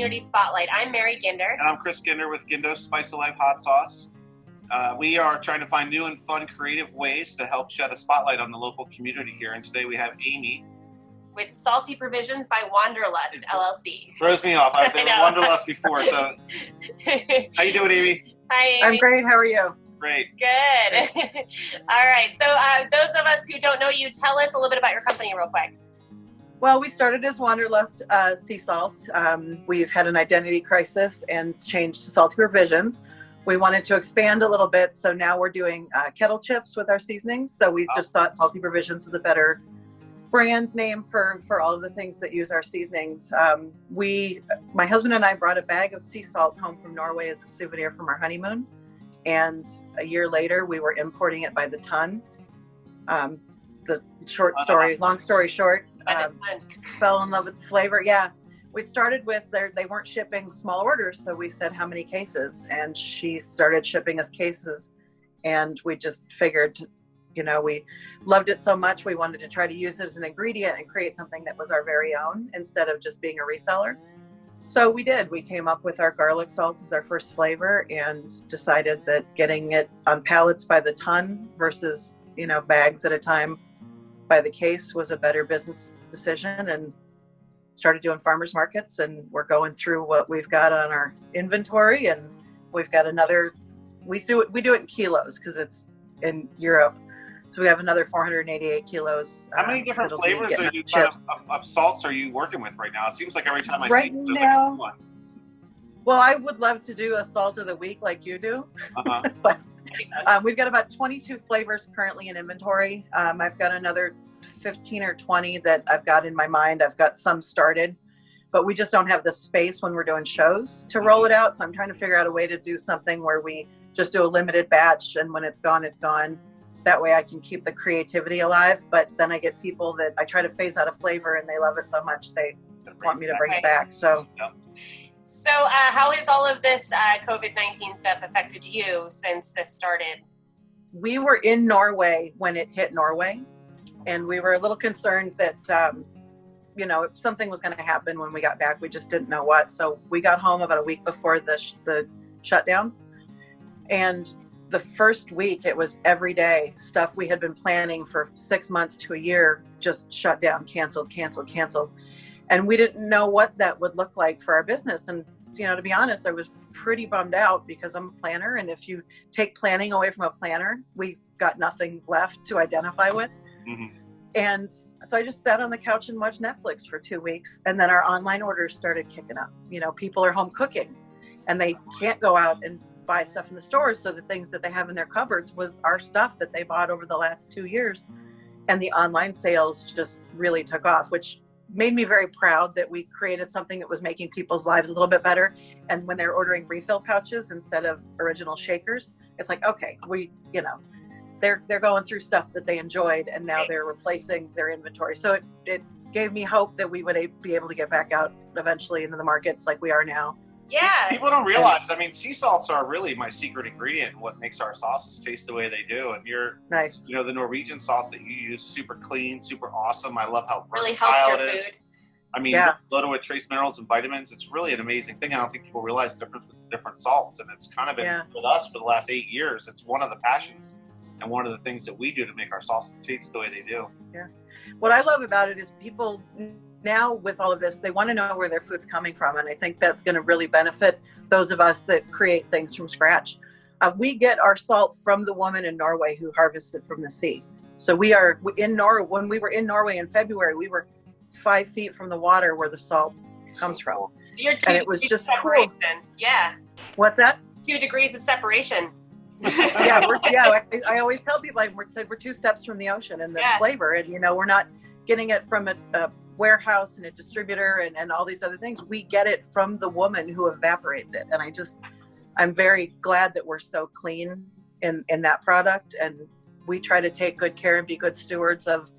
Community Spotlight. I'm Mary Ginder. And I'm Chris Ginder with Gindo Spice of Life Hot Sauce. We are trying to find new and fun, creative ways to help shed a spotlight on the local community here. And today we have Amy. With Salty Provisions by Wanderlust, LLC. Throws me off. I've been with Wanderlust before, so. How you doing, Amy? Hi, Amy. I'm great. How are you? Great. Good. All right. So those of us who don't know you, tell us a little bit about your company real quick. Well, we started as Wanderlust Sea Salt. We've had an identity crisis and changed to Salty Provisions. We wanted to expand a little bit, so now we're doing kettle chips with our seasonings. So we just thought Salty Provisions was a better brand name for all of the things that use our seasonings. My husband and I brought a bag of sea salt home from Norway as a souvenir from our honeymoon. And a year later, we were importing it by the ton. The long story short, fell in love with the flavor. Yeah, we started with they weren't shipping small orders. So we said, how many cases? And she started shipping us cases. And we just figured, we loved it so much, we wanted to try to use it as an ingredient and create something that was our very own instead of just being a reseller. So we did. We came up with our garlic salt as our first flavor and decided that getting it on pallets by the ton versus, bags at a time by the case was a better business decision, and started doing farmers markets. And we're going through what we've got on our inventory, and we've got we do it in kilos because it's in Europe. So we have another 488 kilos. How many different flavors of salts are you working with right now? It seems like every time I see you, now, like one. Well, I would love to do a salt of the week like you do. But we've got about 22 flavors currently in inventory. I've got another 15 or 20 that I've got in my mind. I've got some started, but we just don't have the space when we're doing shows to roll it out. So I'm trying to figure out a way to do something where we just do a limited batch, and when it's gone, it's gone. That way I can keep the creativity alive, but then I get people that I try to phase out a flavor and they love it so much they want me to bring it back. So how has all of this COVID-19 stuff affected you since this started? We were in Norway when it hit Norway, and we were a little concerned that, something was going to happen when we got back. We just didn't know what. So we got home about a week before the shutdown, and the first week it was every day stuff we had been planning for 6 months to a year just shut down, canceled. And we didn't know what that would look like for our business. And, to be honest, I was pretty bummed out because I'm a planner. And if you take planning away from a planner, we've got nothing left to identify with. Mm-hmm. And so I just sat on the couch and watched Netflix for 2 weeks. And then our online orders started kicking up. People are home cooking and they can't go out and buy stuff in the stores. So the things that they have in their cupboards was our stuff that they bought over the last 2 years. And the online sales just really took off, which made me very proud that we created something that was making people's lives a little bit better. And when they're ordering refill pouches instead of original shakers, it's like, okay, they're going through stuff that they enjoyed, and now they're replacing their inventory. So it gave me hope that we would be able to get back out eventually into the markets like we are now. Yeah. People don't realize, sea salts are really my secret ingredient in what makes our sauces taste the way they do. And you're nice. The Norwegian sauce that you use, super clean, super awesome. I love how really versatile helps your it is. Food. Loaded with trace minerals and vitamins. It's really an amazing thing. I don't think people realize the difference with different salts. And it's kind of been with us for the last 8 years. It's one of the passions and one of the things that we do to make our sauces taste the way they do. Yeah. What I love about it is people now, with all of this, they want to know where their food's coming from. And I think that's going to really benefit those of us that create things from scratch. We get our salt from the woman in Norway who harvests it from the sea. So we are in Norway. When we were in Norway in February, we were 5 feet from the water where the salt comes from. So you're and it was just cool. Yeah. What's that? 2 degrees of separation. I always tell people, we're 2 steps from the ocean in this flavor. And, we're not getting it from a warehouse and a distributor and all these other things. We get it from the woman who evaporates it. And I'm very glad that we're so clean in that product. And we try to take good care and be good stewards of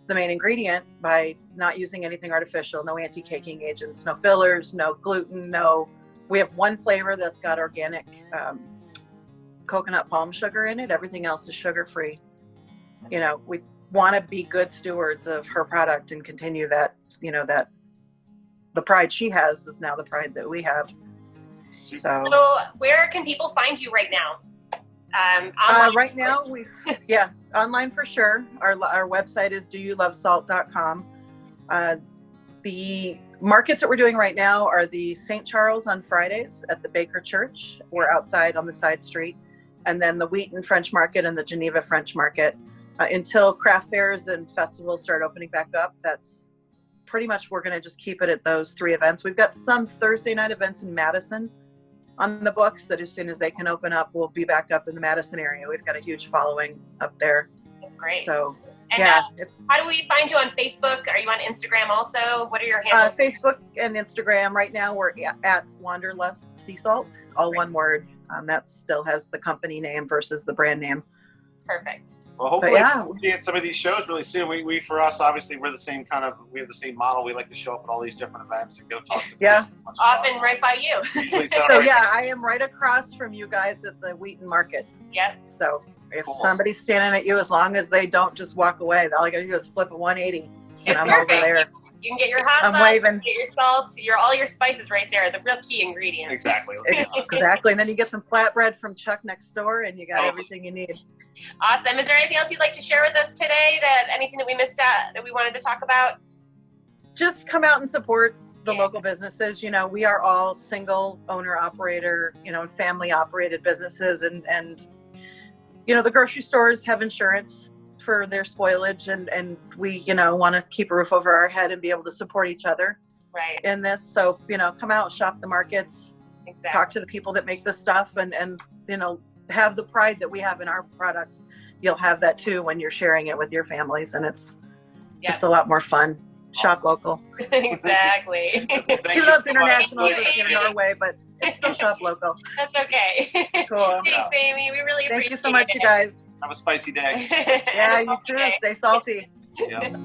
the main ingredient by not using anything artificial, no anti-caking agents, no fillers, no gluten, we have one flavor that's got organic coconut palm sugar in it. Everything else is sugar-free. We want to be good stewards of her product and continue that the pride she has is now the pride that we have. So where can people find you right now? Online? Right now, online for sure. Our website is doyoulovesalt.com. The markets that we're doing right now are the St. Charles on Fridays at the Baker Church. We're outside on the side street. And then the Wheaton French Market and the Geneva French Market. Until craft fairs and festivals start opening back up, that's pretty much, we're going to just keep it at those 3 events. We've got some Thursday night events in Madison on the books that as soon as they can open up, we'll be back up in the Madison area. We've got a huge following up there. That's great. So, and how do we find you on Facebook? Are you on Instagram also? What are your handles? Facebook and Instagram. Right now we're at Wanderlust Sea Salt, all one word. That still has the company name versus the brand name. Perfect. Well, hopefully we'll see at some of these shows really soon. We for us, obviously, we have the same model. We like to show up at all these different events and go talk to them. Yeah. Often right by you. I am right across from you guys at the Wheaton Market. Yep. So if somebody's standing at you, as long as they don't just walk away, all you got to do is flip a 180. It's I'm perfect. over there. You can get your hot sauce, get your salt, all your spices right there. The real key ingredients. Exactly. Exactly. And then you get some flatbread from Chuck next door, and you got everything you need. Awesome. Is there anything else you'd like to share with us today? Anything that we missed out that we wanted to talk about? Just come out and support the local businesses. We are all single owner operator, and family operated businesses, and the grocery stores have insurance for their spoilage, and we want to keep a roof over our head and be able to support each other in this. So come out, shop the markets, talk to the people that make this stuff, and have the pride that we have in our products. You'll have that too when you're sharing it with your families, and it's just a lot more fun. Shop local. Exactly. Even though it's international, it's in Norway, but it's still shop local. That's okay. Cool. Thanks, Amy. We really appreciate it. Thank you so much, you guys. Have a spicy day. Yeah, you too. Stay salty. Yeah.